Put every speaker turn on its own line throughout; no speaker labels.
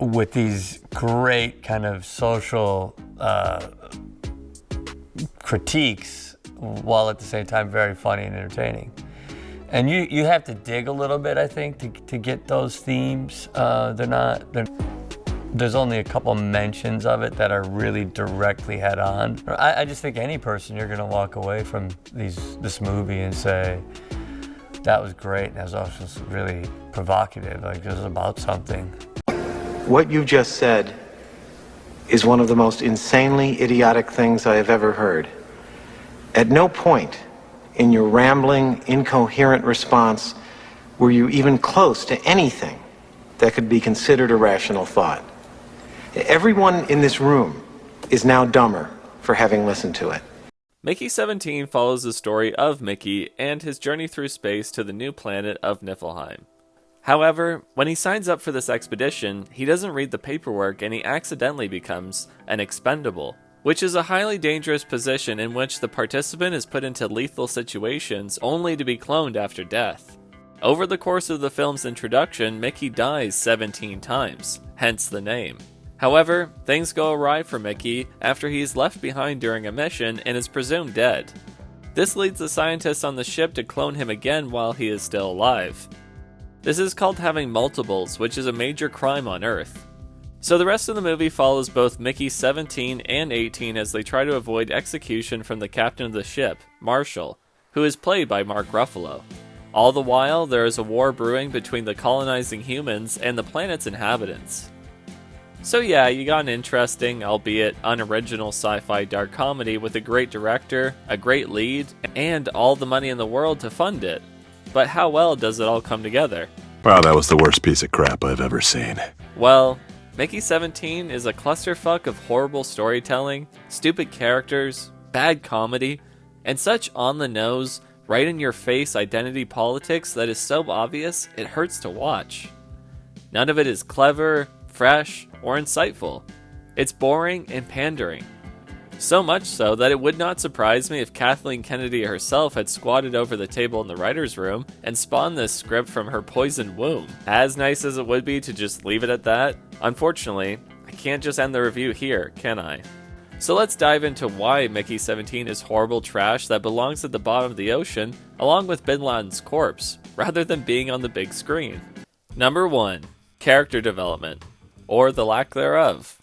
with these great kind of social critiques, while at the same time very funny and entertaining. And you have to dig a little bit, I think, to get those themes. There's only a couple mentions of it that are really directly head on. I just think any person, you're gonna walk away from this movie and say, that was great, that was also really provocative, like it was about something.
What you just said is one of the most insanely idiotic things I have ever heard. At no point in your rambling, incoherent response were you even close to anything that could be considered a rational thought. Everyone in this room is now dumber for having listened to it.
Mickey 17 follows the story of Mickey and his journey through space to the new planet of Niflheim. However, when he signs up for this expedition, he doesn't read the paperwork and he accidentally becomes an expendable, which is a highly dangerous position in which the participant is put into lethal situations only to be cloned after death. Over the course of the film's introduction, Mickey dies 17 times, hence the name. However, things go awry for Mickey after he is left behind during a mission and is presumed dead. This leads the scientists on the ship to clone him again while he is still alive. This is called having multiples, which is a major crime on Earth. So the rest of the movie follows both Mickey 17 and 18 as they try to avoid execution from the captain of the ship, Marshall, who is played by Mark Ruffalo. All the while, there is a war brewing between the colonizing humans and the planet's inhabitants. So yeah, you got an interesting, albeit unoriginal sci-fi dark comedy with a great director, a great lead, and all the money in the world to fund it. But how well does it all come together?
Wow, that was the worst piece of crap I've ever seen.
Well, Mickey 17 is a clusterfuck of horrible storytelling, stupid characters, bad comedy, and such on-the-nose, right-in-your-face identity politics that is so obvious it hurts to watch. None of it is clever, fresh, or insightful. It's boring and pandering. So much so that it would not surprise me if Kathleen Kennedy herself had squatted over the table in the writer's room and spawned this script from her poisoned womb. As nice as it would be to just leave it at that, unfortunately, I can't just end the review here, can I? So let's dive into why Mickey 17 is horrible trash that belongs at the bottom of the ocean, along with Bin Laden's corpse, rather than being on the big screen. Number 1. Character development, or the lack thereof.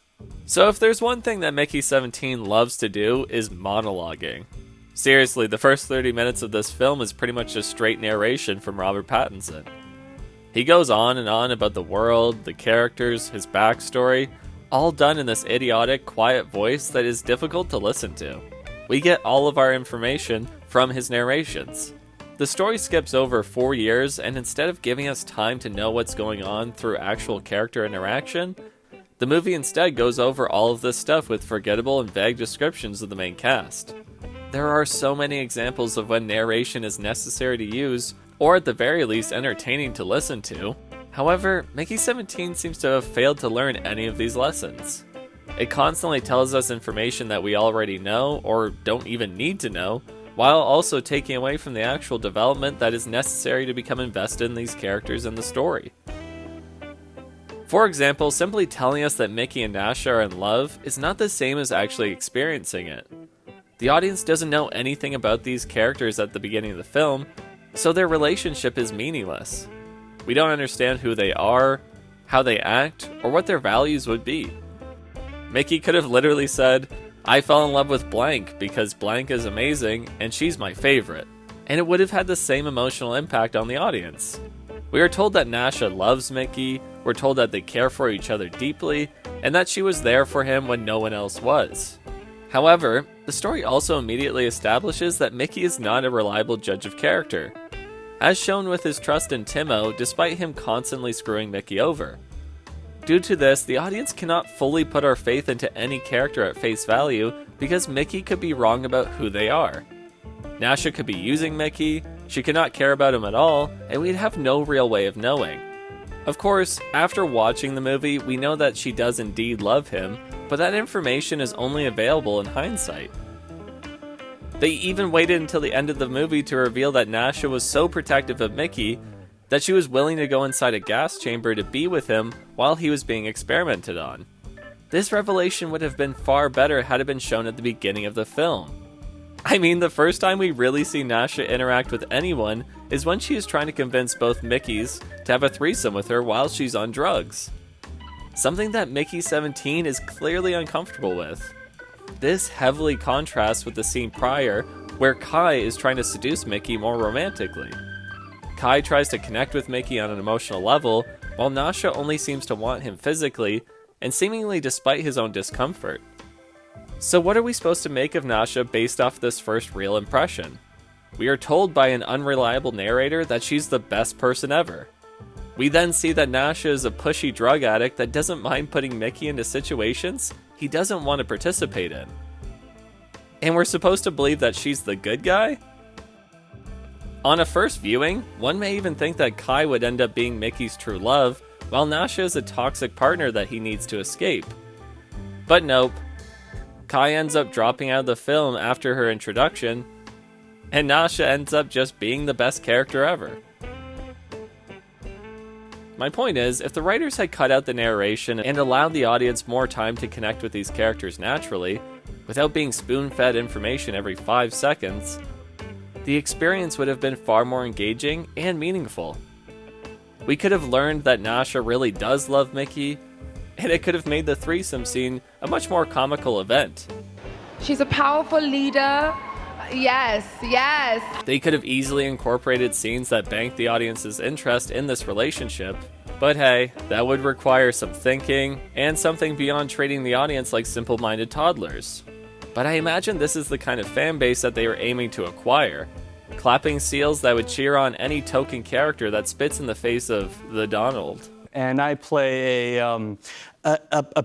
So if there's one thing that Mickey 17 loves to do is monologuing. Seriously, the first 30 minutes of this film is pretty much just straight narration from Robert Pattinson. He goes on and on about the world, the characters, his backstory, all done in this idiotic, quiet voice that is difficult to listen to. We get all of our information from his narrations. The story skips over 4 years, and instead of giving us time to know what's going on through actual character interaction, the movie instead goes over all of this stuff with forgettable and vague descriptions of the main cast. There are so many examples of when narration is necessary to use, or at the very least entertaining to listen to. However, Mickey 17 seems to have failed to learn any of these lessons. It constantly tells us information that we already know, or don't even need to know, while also taking away from the actual development that is necessary to become invested in these characters and the story. For example, simply telling us that Mickey and Nasha are in love is not the same as actually experiencing it. The audience doesn't know anything about these characters at the beginning of the film, so their relationship is meaningless. We don't understand who they are, how they act, or what their values would be. Mickey could have literally said, "I fell in love with blank because blank is amazing and she's my favorite," and it would have had the same emotional impact on the audience. We are told that Nasha loves Mickey, we're told that they care for each other deeply, and that she was there for him when no one else was. However, the story also immediately establishes that Mickey is not a reliable judge of character, as shown with his trust in Timo despite him constantly screwing Mickey over. Due to this, the audience cannot fully put our faith into any character at face value because Mickey could be wrong about who they are. Nasha could be using Mickey, she could not care about him at all, and we'd have no real way of knowing. Of course, after watching the movie, we know that she does indeed love him, but that information is only available in hindsight. They even waited until the end of the movie to reveal that Nasha was so protective of Mickey that she was willing to go inside a gas chamber to be with him while he was being experimented on. This revelation would have been far better had it been shown at the beginning of the film. I mean, the first time we really see Nasha interact with anyone is when she is trying to convince both Mickeys to have a threesome with her while she's on drugs. Something that Mickey 17 is clearly uncomfortable with. This heavily contrasts with the scene prior, where Kai is trying to seduce Mickey more romantically. Kai tries to connect with Mickey on an emotional level, while Nasha only seems to want him physically, and seemingly despite his own discomfort. So what are we supposed to make of Nasha based off this first real impression? We are told by an unreliable narrator that she's the best person ever. We then see that Nasha is a pushy drug addict that doesn't mind putting Mickey into situations he doesn't want to participate in. And we're supposed to believe that she's the good guy? On a first viewing, one may even think that Kai would end up being Mickey's true love, while Nasha is a toxic partner that he needs to escape. But nope. Kai ends up dropping out of the film after her introduction, and Nasha ends up just being the best character ever. My point is, if the writers had cut out the narration and allowed the audience more time to connect with these characters naturally, without being spoon-fed information every 5 seconds, the experience would have been far more engaging and meaningful. We could have learned that Nasha really does love Mickey, and it could have made the threesome scene a much more comical event.
She's a powerful leader. Yes, yes.
They could have easily incorporated scenes that banked the audience's interest in this relationship, but hey, that would require some thinking and something beyond treating the audience like simple-minded toddlers. But I imagine this is the kind of fan base that they were aiming to acquire. Clapping seals that would cheer on any token character that spits in the face of the Donald.
And I play a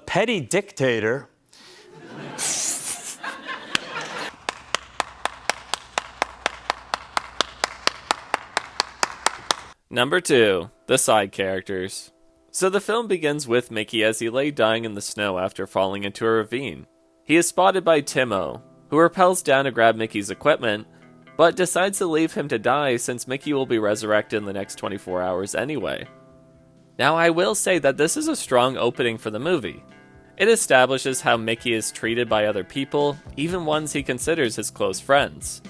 petty dictator.
Number 2, the side characters. So the film begins with Mickey as he lay dying in the snow after falling into a ravine. He is spotted by Timo, who rappels down to grab Mickey's equipment, but decides to leave him to die since Mickey will be resurrected in the next 24 hours anyway. Now I will say that this is a strong opening for the movie. It establishes how Mickey is treated by other people, even ones he considers his close friends.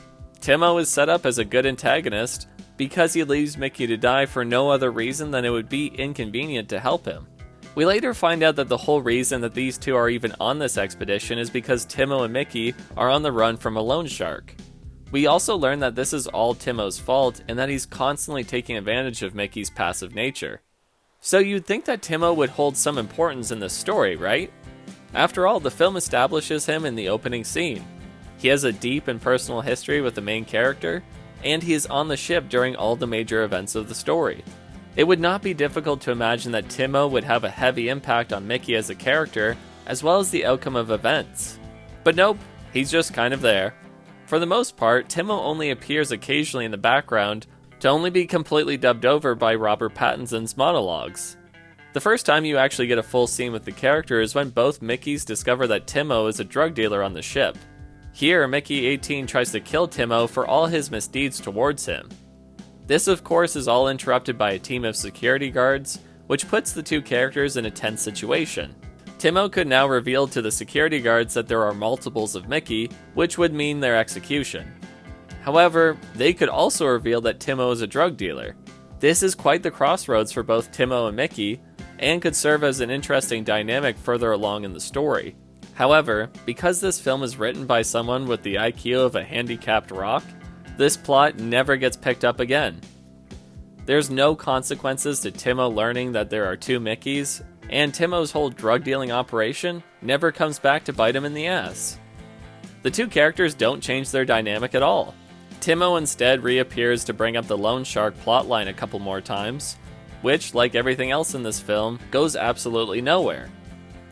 Timo is set up as a good antagonist because he leaves Mickey to die for no other reason than it would be inconvenient to help him. We later find out that the whole reason that these two are even on this expedition is because Timo and Mickey are on the run from a loan shark. We also learn that this is all Timo's fault and that he's constantly taking advantage of Mickey's passive nature. So you'd think that Timo would hold some importance in this story, right? After all, the film establishes him in the opening scene. He has a deep and personal history with the main character, and he is on the ship during all the major events of the story. It would not be difficult to imagine that Timo would have a heavy impact on Mickey as a character, as well as the outcome of events. But nope, he's just kind of there. For the most part, Timo only appears occasionally in the background, to only be completely dubbed over by Robert Pattinson's monologues. The first time you actually get a full scene with the character is when both Mickeys discover that Timo is a drug dealer on the ship. Here, Mickey 18 tries to kill Timo for all his misdeeds towards him. This, of course, is all interrupted by a team of security guards, which puts the two characters in a tense situation. Timo could now reveal to the security guards that there are multiples of Mickey, which would mean their execution. However, they could also reveal that Timo is a drug dealer. This is quite the crossroads for both Timo and Mickey, and could serve as an interesting dynamic further along in the story. However, because this film is written by someone with the IQ of a handicapped rock, this plot never gets picked up again. There's no consequences to Timo learning that there are two Mickeys, and Timo's whole drug dealing operation never comes back to bite him in the ass. The two characters don't change their dynamic at all. Timo instead reappears to bring up the loan shark plotline a couple more times, which, like everything else in this film, goes absolutely nowhere.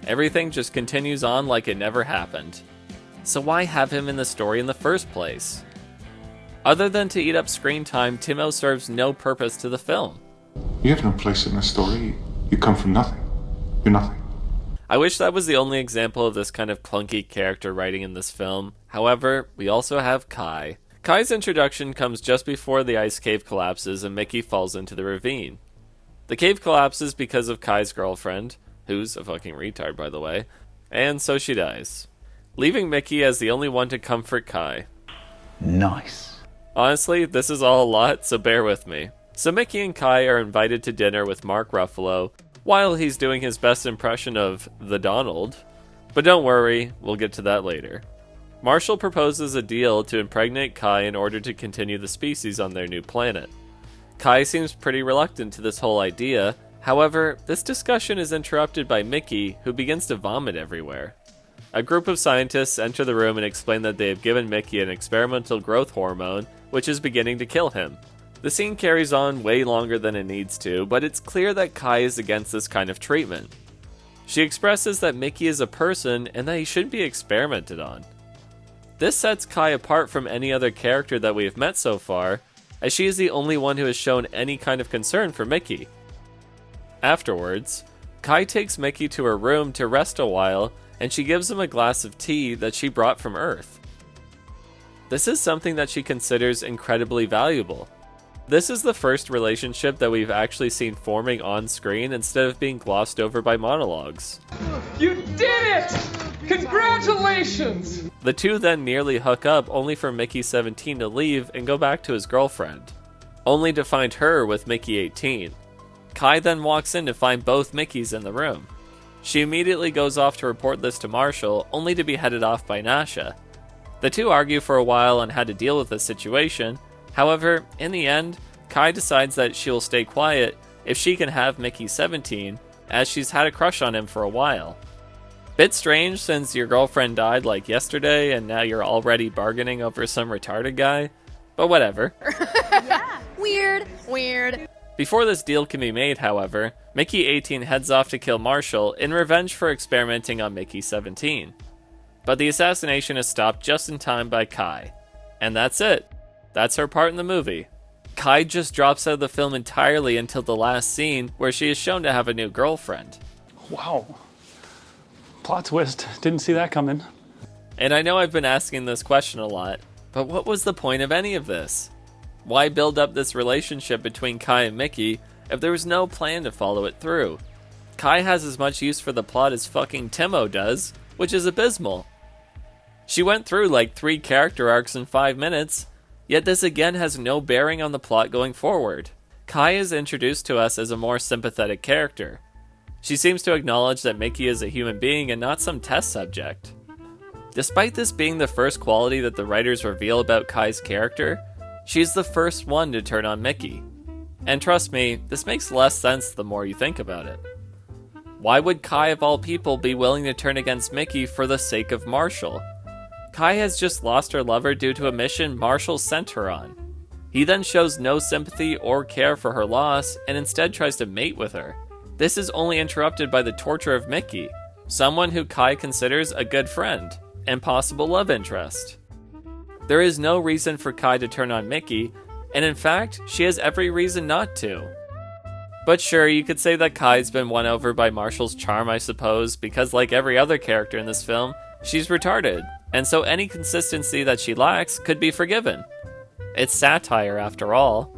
Everything just continues on like it never happened. So why have him in the story in the first place? Other than to eat up screen time, Timo serves no purpose to the film.
You have no place in the story. You come from nothing. You're nothing.
I wish that was the only example of this kind of clunky character writing in this film. However, we also have Kai. Kai's introduction comes just before the ice cave collapses and Mickey falls into the ravine. The cave collapses because of Kai's girlfriend, who's a fucking retard by the way, and so she dies, leaving Mickey as the only one to comfort Kai.
Nice.
Honestly, this is all a lot, so bear with me. So Mickey and Kai are invited to dinner with Mark Ruffalo, while he's doing his best impression of the Donald. But don't worry, we'll get to that later. Marshall proposes a deal to impregnate Kai in order to continue the species on their new planet. Kai seems pretty reluctant to this whole idea, however, this discussion is interrupted by Mickey, who begins to vomit everywhere. A group of scientists enter the room and explain that they have given Mickey an experimental growth hormone, which is beginning to kill him. The scene carries on way longer than it needs to, but it's clear that Kai is against this kind of treatment. She expresses that Mickey is a person and that he shouldn't be experimented on. This sets Kai apart from any other character that we have met so far, as she is the only one who has shown any kind of concern for Mickey. Afterwards, Kai takes Mickey to her room to rest a while, and she gives him a glass of tea that she brought from Earth. This is something that she considers incredibly valuable. This is the first relationship that we've actually seen forming on screen instead of being glossed over by monologues.
You did it! Congratulations!
The two then nearly hook up, only for Mickey 17 to leave and go back to his girlfriend, only to find her with Mickey 18. Kai then walks in to find both Mickeys in the room. She immediately goes off to report this to Marshall, only to be headed off by Nasha. The two argue for a while on how to deal with the situation. However, in the end, Kai decides that she'll stay quiet if she can have Mickey 17, as she's had a crush on him for a while. Bit strange since your girlfriend died like yesterday and now you're already bargaining over some retarded guy, but whatever.
Yeah, weird.
Before this deal can be made, however, Mickey 18 heads off to kill Marshall in revenge for experimenting on Mickey 17. But the assassination is stopped just in time by Kai. And that's it. That's her part in the movie. Kai just drops out of the film entirely until the last scene, where she is shown to have a new girlfriend.
Wow. Plot twist. Didn't see that coming.
And I know I've been asking this question a lot, but what was the point of any of this? Why build up this relationship between Kai and Mickey if there was no plan to follow it through? Kai has as much use for the plot as fucking Timo does, which is abysmal. She went through like 3 character arcs in 5 minutes, yet this again has no bearing on the plot going forward. Kai is introduced to us as a more sympathetic character. She seems to acknowledge that Mickey is a human being and not some test subject. Despite this being the first quality that the writers reveal about Kai's character, she's the first one to turn on Mickey. And trust me, this makes less sense the more you think about it. Why would Kai of all people be willing to turn against Mickey for the sake of Marshall? Kai has just lost her lover due to a mission Marshall sent her on. He then shows no sympathy or care for her loss and instead tries to mate with her. This is only interrupted by the torture of Mickey, someone who Kai considers a good friend and possible love interest. There is no reason for Kai to turn on Mickey, and in fact, she has every reason not to. But sure, you could say that Kai's been won over by Marshall's charm, I suppose, because like every other character in this film, she's retarded, and so any consistency that she lacks could be forgiven. It's satire, after all.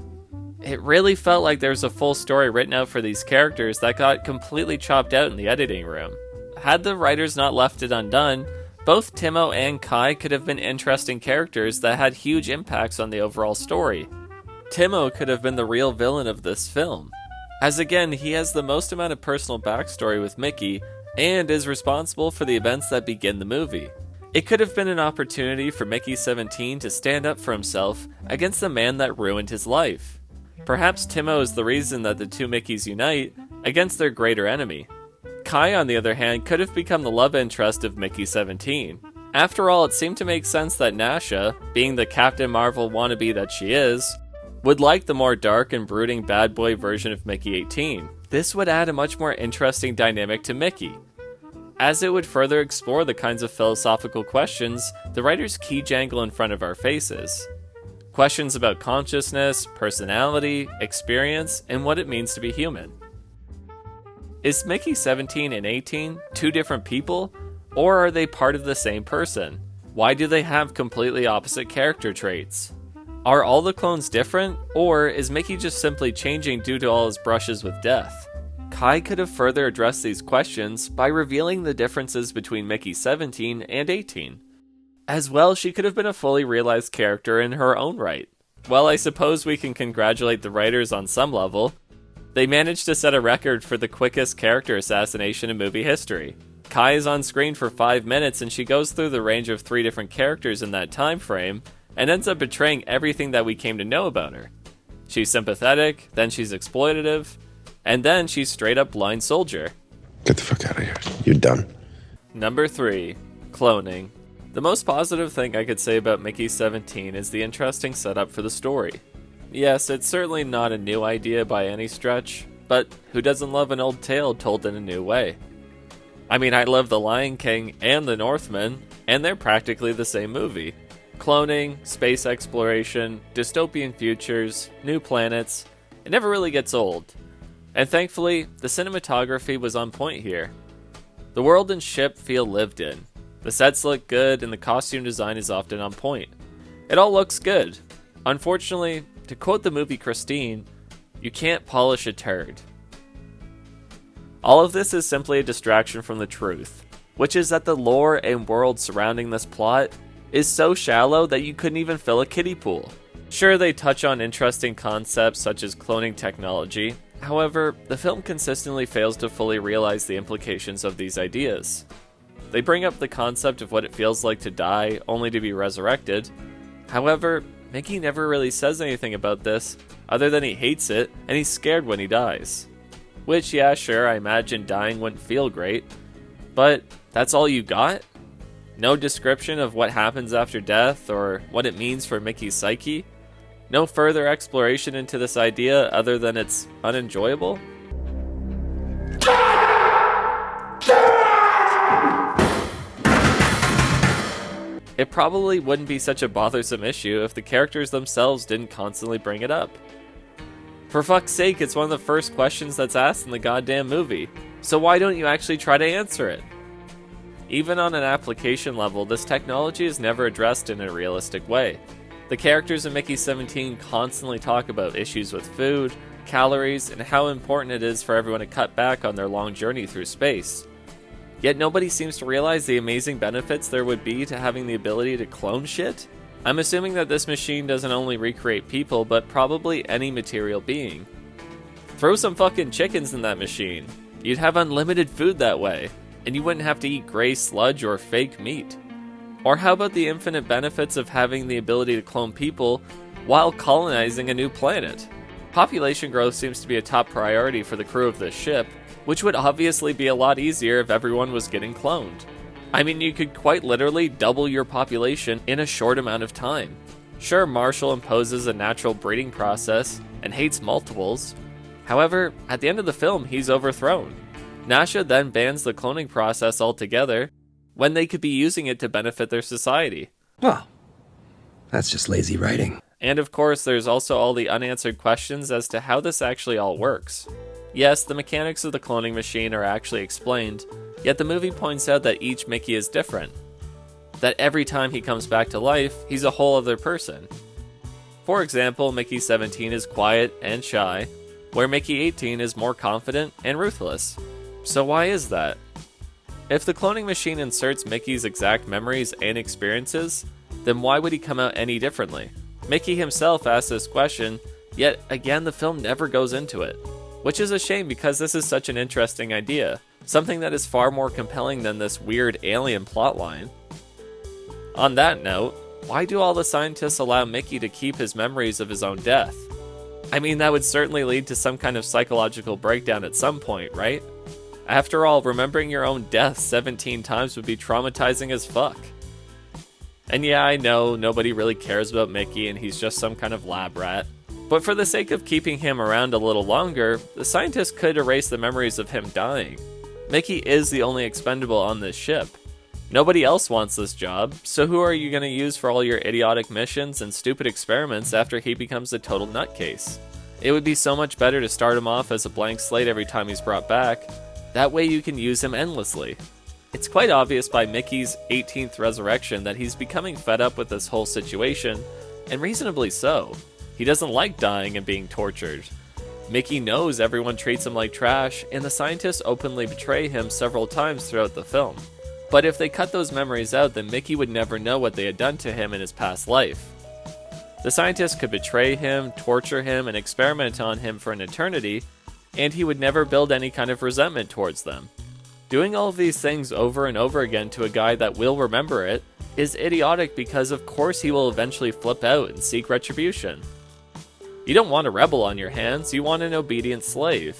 It really felt like there was a full story written out for these characters that got completely chopped out in the editing room. Had the writers not left it undone, both Timo and Kai could have been interesting characters that had huge impacts on the overall story. Timo could have been the real villain of this film, as again, he has the most amount of personal backstory with Mickey, and is responsible for the events that begin the movie. It could have been an opportunity for Mickey 17 to stand up for himself against the man that ruined his life. Perhaps Timo is the reason that the two Mickeys unite against their greater enemy. Kai, on the other hand, could have become the love interest of Mickey 17. After all, it seemed to make sense that Nasha, being the Captain Marvel wannabe that she is, would like the more dark and brooding bad boy version of Mickey 18. This would add a much more interesting dynamic to Mickey, as it would further explore the kinds of philosophical questions the writers key-jangle in front of our faces. Questions about consciousness, personality, experience, and what it means to be human. Is Mickey 17 and 18 two different people, or are they part of the same person? Why do they have completely opposite character traits? Are all the clones different, or is Mickey just simply changing due to all his brushes with death? Kai could have further addressed these questions by revealing the differences between Mickey 17 and 18. As well, she could have been a fully realized character in her own right. Well, I suppose we can congratulate the writers on some level. They managed to set a record for the quickest character assassination in movie history. Kai is on screen for 5 minutes and she goes through the range of 3 different characters in that time frame, and ends up betraying everything that we came to know about her. She's sympathetic, then she's exploitative, and then she's straight up blind soldier.
Get the fuck out of here. You're done.
Number 3. Cloning. The most positive thing I could say about Mickey 17 is the interesting setup for the story. Yes, it's certainly not a new idea by any stretch, but who doesn't love an old tale told in a new way? I mean, I love The Lion King and The Northman, and they're practically the same movie. Cloning, space exploration, dystopian futures, new planets, it never really gets old. And thankfully, the cinematography was on point here. The world and ship feel lived in. The sets look good and the costume design is often on point. It all looks good. Unfortunately, to quote the movie Christine, you can't polish a turd. All of this is simply a distraction from the truth, which is that the lore and world surrounding this plot is so shallow that you couldn't even fill a kiddie pool. Sure, they touch on interesting concepts such as cloning technology, however, the film consistently fails to fully realize the implications of these ideas. They bring up the concept of what it feels like to die only to be resurrected. However, Mickey never really says anything about this, other than he hates it and he's scared when he dies. Which, yeah, sure, I imagine dying wouldn't feel great, but that's all you got? No description of what happens after death or what it means for Mickey's psyche? No further exploration into this idea other than it's unenjoyable? It probably wouldn't be such a bothersome issue if the characters themselves didn't constantly bring it up. For fuck's sake, it's one of the first questions that's asked in the goddamn movie, so why don't you actually try to answer it? Even on an application level, this technology is never addressed in a realistic way. The characters in Mickey 17 constantly talk about issues with food, calories, and how important it is for everyone to cut back on their long journey through space. Yet nobody seems to realize the amazing benefits there would be to having the ability to clone shit. I'm assuming that this machine doesn't only recreate people, but probably any material being. Throw some fucking chickens in that machine. You'd have unlimited food that way, and you wouldn't have to eat gray sludge or fake meat. Or how about the infinite benefits of having the ability to clone people while colonizing a new planet? Population growth seems to be a top priority for the crew of this ship, which would obviously be a lot easier if everyone was getting cloned. I mean, you could quite literally double your population in a short amount of time. Sure, Marshall imposes a natural breeding process and hates multiples. However, at the end of the film, he's overthrown. Nasha then bans the cloning process altogether, when they could be using it to benefit their society.
Well, that's just lazy writing.
And of course, there's also all the unanswered questions as to how this actually all works. Yes, the mechanics of the cloning machine are actually explained, yet the movie points out that each Mickey is different. That every time he comes back to life, he's a whole other person. For example, Mickey 17 is quiet and shy, where Mickey 18 is more confident and ruthless. So why is that? If the cloning machine inserts Mickey's exact memories and experiences, then why would he come out any differently? Mickey himself asks this question, yet again the film never goes into it. Which is a shame because this is such an interesting idea, something that is far more compelling than this weird alien plotline. On that note, why do all the scientists allow Mickey to keep his memories of his own death? I mean, that would certainly lead to some kind of psychological breakdown at some point, right? After all, remembering your own death 17 times would be traumatizing as fuck. And yeah, I know, nobody really cares about Mickey and he's just some kind of lab rat. But for the sake of keeping him around a little longer, the scientists could erase the memories of him dying. Mickey is the only expendable on this ship. Nobody else wants this job, so who are you going to use for all your idiotic missions and stupid experiments after he becomes a total nutcase? It would be so much better to start him off as a blank slate every time he's brought back. That way you can use him endlessly. It's quite obvious by Mickey's 18th resurrection that he's becoming fed up with this whole situation, and reasonably so. He doesn't like dying and being tortured. Mickey knows everyone treats him like trash, and the scientists openly betray him several times throughout the film. But if they cut those memories out, then Mickey would never know what they had done to him in his past life. The scientists could betray him, torture him, and experiment on him for an eternity, and he would never build any kind of resentment towards them. Doing all of these things over and over again to a guy that will remember it is idiotic because of course he will eventually flip out and seek retribution. You don't want a rebel on your hands, you want an obedient slave.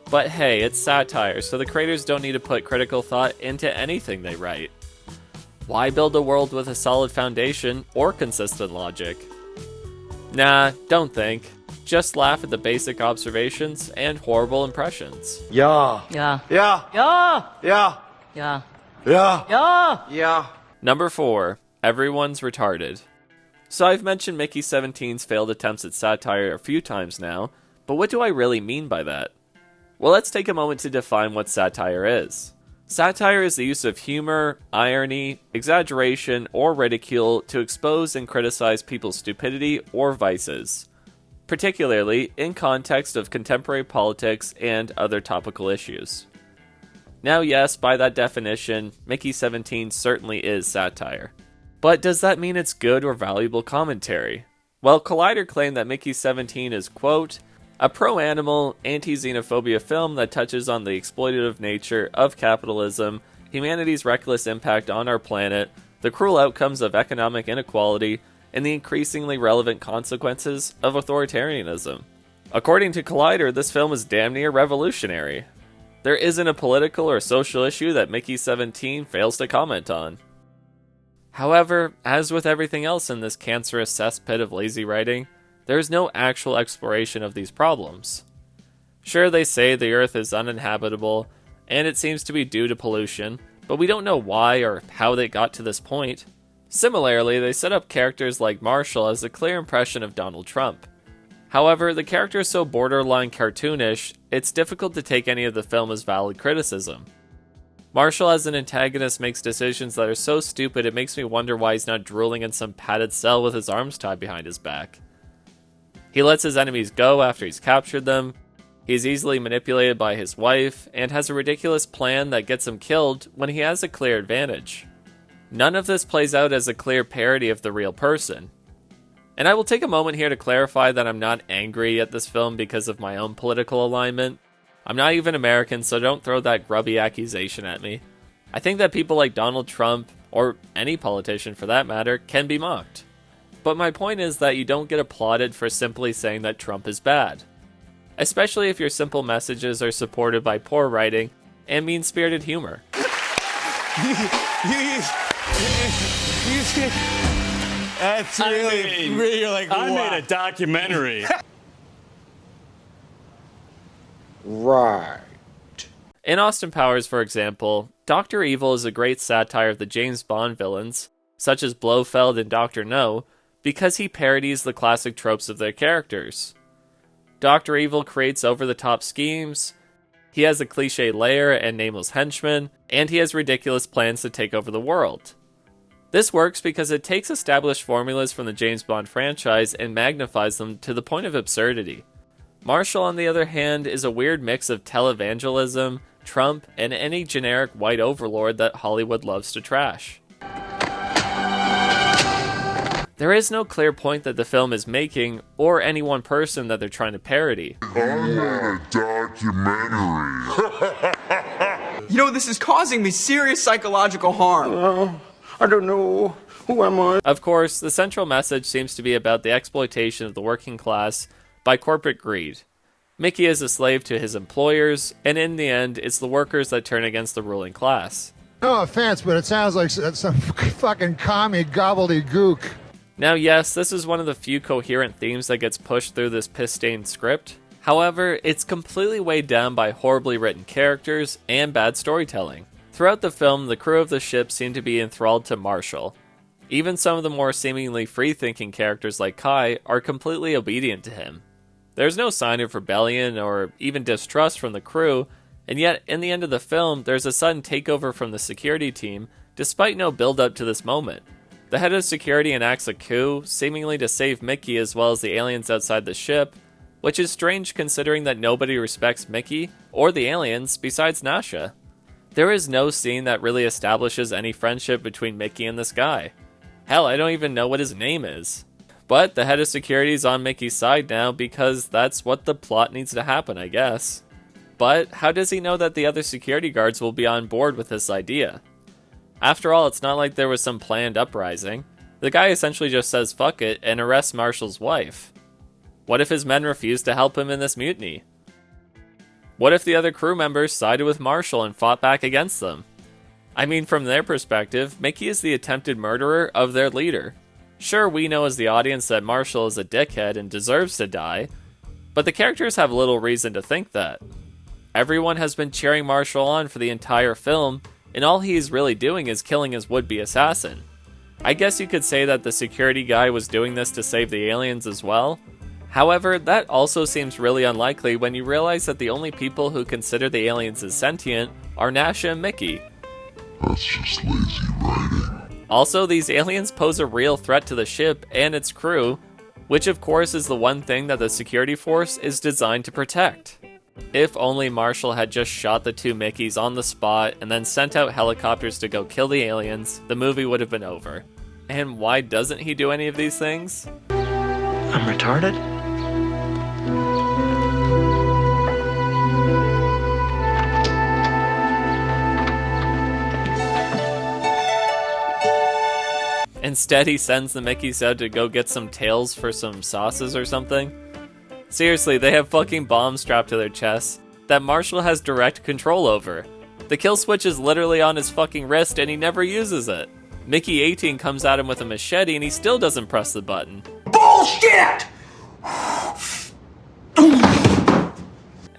But hey, it's satire, so the creators don't need to put critical thought into anything they write. Why build a world with a solid foundation or consistent logic? Nah, don't think. Just laugh at the basic observations and horrible impressions.
Yeah.
Yeah.
Yeah.
Yeah.
Yeah.
Yeah.
Yeah.
Yeah.
Yeah.
Number 4. Everyone's retarded. So I've mentioned Mickey 17's failed attempts at satire a few times now, but what do I really mean by that? Well, let's take a moment to define what satire is. Satire is the use of humor, irony, exaggeration, or ridicule to expose and criticize people's stupidity or vices, particularly in context of contemporary politics and other topical issues. Now yes, by that definition, Mickey 17 certainly is satire. But does that mean it's good or valuable commentary? Well, Collider claimed that Mickey 17 is, quote, a pro-animal, anti-xenophobia film that touches on the exploitative nature of capitalism, humanity's reckless impact on our planet, the cruel outcomes of economic inequality, and the increasingly relevant consequences of authoritarianism. According to Collider, this film is damn near revolutionary. There isn't a political or social issue that Mickey 17 fails to comment on. However, as with everything else in this cancerous cesspit of lazy writing, there is no actual exploration of these problems. Sure, they say the Earth is uninhabitable, and it seems to be due to pollution, but we don't know why or how they got to this point. Similarly, they set up characters like Marshall as a clear impression of Donald Trump. However, the character is so borderline cartoonish, it's difficult to take any of the film as valid criticism. Marshall as an antagonist makes decisions that are so stupid it makes me wonder why he's not drooling in some padded cell with his arms tied behind his back. He lets his enemies go after he's captured them, he's easily manipulated by his wife, and has a ridiculous plan that gets him killed when he has a clear advantage. None of this plays out as a clear parody of the real person. And I will take a moment here to clarify that I'm not angry at this film because of my own political alignment. I'm not even American, so don't throw that grubby accusation at me. I think that people like Donald Trump, or any politician for that matter, can be mocked. But my point is that you don't get applauded for simply saying that Trump is bad. Especially if your simple messages are supported by poor writing and mean-spirited humor.
That's really like, I made a documentary.
Right.
In Austin Powers, for example, Dr. Evil is a great satire of the James Bond villains, such as Blofeld and Dr. No, because he parodies the classic tropes of their characters. Dr. Evil creates over-the-top schemes, he has a cliché lair and nameless henchmen, and he has ridiculous plans to take over the world. This works because it takes established formulas from the James Bond franchise and magnifies them to the point of absurdity. Marshall, on the other hand, is a weird mix of televangelism, Trump, and any generic white overlord that Hollywood loves to trash. There is no clear point that the film is making, or any one person that they're trying to parody.
I made a documentary.
You know, this is causing me serious psychological harm.
I don't know. Who am I?
Of course, the central message seems to be about the exploitation of the working class by corporate greed. Mickey is a slave to his employers, and in the end, it's the workers that turn against the ruling class.
No offense, but it sounds like some fucking commie gobbledygook.
Now yes, this is one of the few coherent themes that gets pushed through this piss-stained script. However, it's completely weighed down by horribly written characters and bad storytelling. Throughout the film, the crew of the ship seem to be enthralled to Marshall. Even some of the more seemingly free-thinking characters like Kai are completely obedient to him. There's no sign of rebellion or even distrust from the crew, And yet, in the end of the film, there's a sudden takeover from the security team, despite no build-up to this moment. The head of security enacts a coup, seemingly to save Mickey as well as the aliens outside the ship, which is strange considering that nobody respects Mickey or the aliens besides Nasha. There is no scene that really establishes any friendship between Mickey and this guy. Hell, I don't even know what his name is. But the head of security is on Mickey's side now because that's what the plot needs to happen, I guess. But how does he know that the other security guards will be on board with this idea? After all, it's not like there was some planned uprising. The guy essentially just says fuck it and arrests Marshall's wife. What if his men refused to help him in this mutiny? What if the other crew members sided with Marshall and fought back against them? I mean, from their perspective, Mickey is the attempted murderer of their leader. Sure, we know as the audience that Marshall is a dickhead and deserves to die, but the characters have little reason to think that. Everyone has been cheering Marshall on for the entire film, and all he is really doing is killing his would-be assassin. I guess you could say that the security guy was doing this to save the aliens as well. However, that also seems really unlikely when you realize that the only people who consider the aliens as sentient are Nasha and Mickey.
That's just lazy writing.
Also, these aliens pose a real threat to the ship and its crew, which of course is the one thing that the security force is designed to protect. If only Marshall had just shot the two Mickeys on the spot and then sent out helicopters to go kill the aliens, the movie would have been over. And why doesn't he do any of these things?
I'm retarded?
Instead, he sends the Mickeys out to go get some tails for some sauces or something. Seriously, they have fucking bombs strapped to their chests that Marshall has direct control over. The kill switch is literally on his fucking wrist and he never uses it. Mickey 18 comes at him with a machete and he still doesn't press the button.
Bullshit!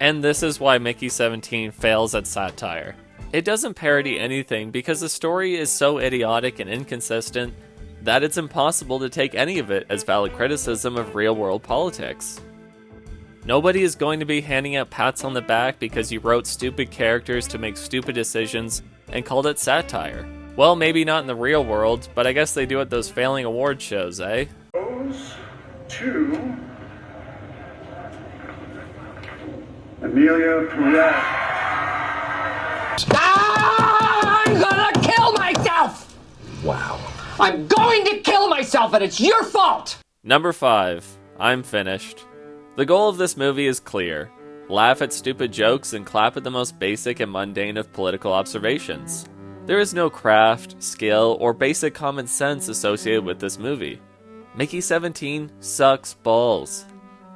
And this is why Mickey 17 fails at satire. It doesn't parody anything because the story is so idiotic and inconsistent that it's impossible to take any of it as valid criticism of real-world politics. Nobody is going to be handing out pats on the back because you wrote stupid characters to make stupid decisions and called it satire. Well, maybe not in the real world, but I guess they do at those failing award shows, eh?
Goes to Amelia Perez.
I'm gonna kill myself!
Wow.
I'm going to kill myself and it's your fault!
Number 5. I'm finished. The goal of this movie is clear. Laugh at stupid jokes and clap at the most basic and mundane of political observations. There is no craft, skill, or basic common sense associated with this movie. Mickey 17 sucks balls.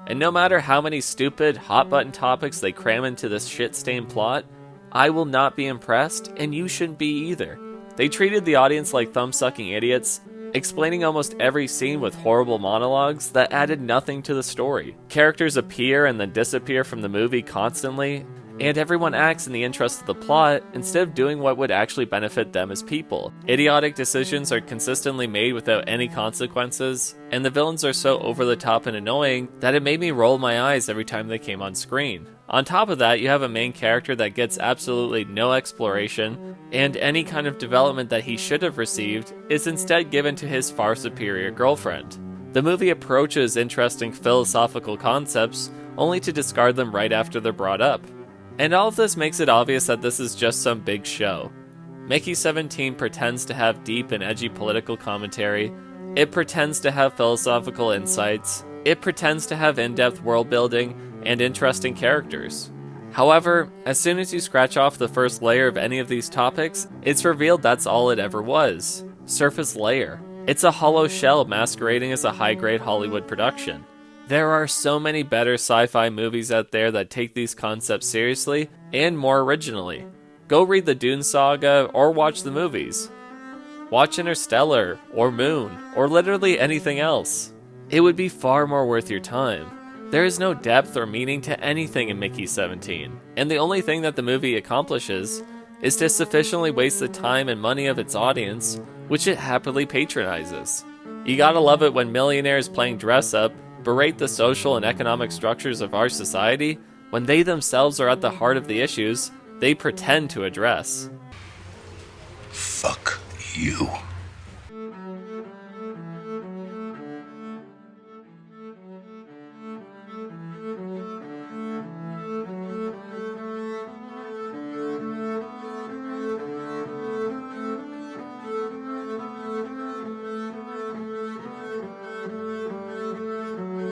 And no matter how many stupid, hot-button topics they cram into this shit-stained plot, I will not be impressed, and you shouldn't be either. They treated the audience like thumb-sucking idiots, explaining almost every scene with horrible monologues that added nothing to the story. Characters appear and then disappear from the movie constantly, and everyone acts in the interest of the plot instead of doing what would actually benefit them as people. Idiotic decisions are consistently made without any consequences, and the villains are so over the top and annoying that it made me roll my eyes every time they came on screen. On top of that, you have a main character that gets absolutely no exploration, and any kind of development that he should have received is instead given to his far superior girlfriend. The movie approaches interesting philosophical concepts only to discard them right after they're brought up. And all of this makes it obvious that this is just some big show. Mickey 17 pretends to have deep and edgy political commentary, it pretends to have philosophical insights, it pretends to have in-depth world building and interesting characters. However, as soon as you scratch off the first layer of any of these topics, it's revealed that's all it ever was. Surface layer. It's a hollow shell masquerading as a high-grade Hollywood production. There are so many better sci-fi movies out there that take these concepts seriously and more originally. Go read the Dune saga or watch the movies. Watch Interstellar or Moon or literally anything else. It would be far more worth your time. There is no depth or meaning to anything in Mickey 17, and the only thing that the movie accomplishes is to sufficiently waste the time and money of its audience, which it happily patronizes. You gotta love it when millionaires playing dress-up berate the social and economic structures of our society when they themselves are at the heart of the issues they pretend to address.
Fuck you.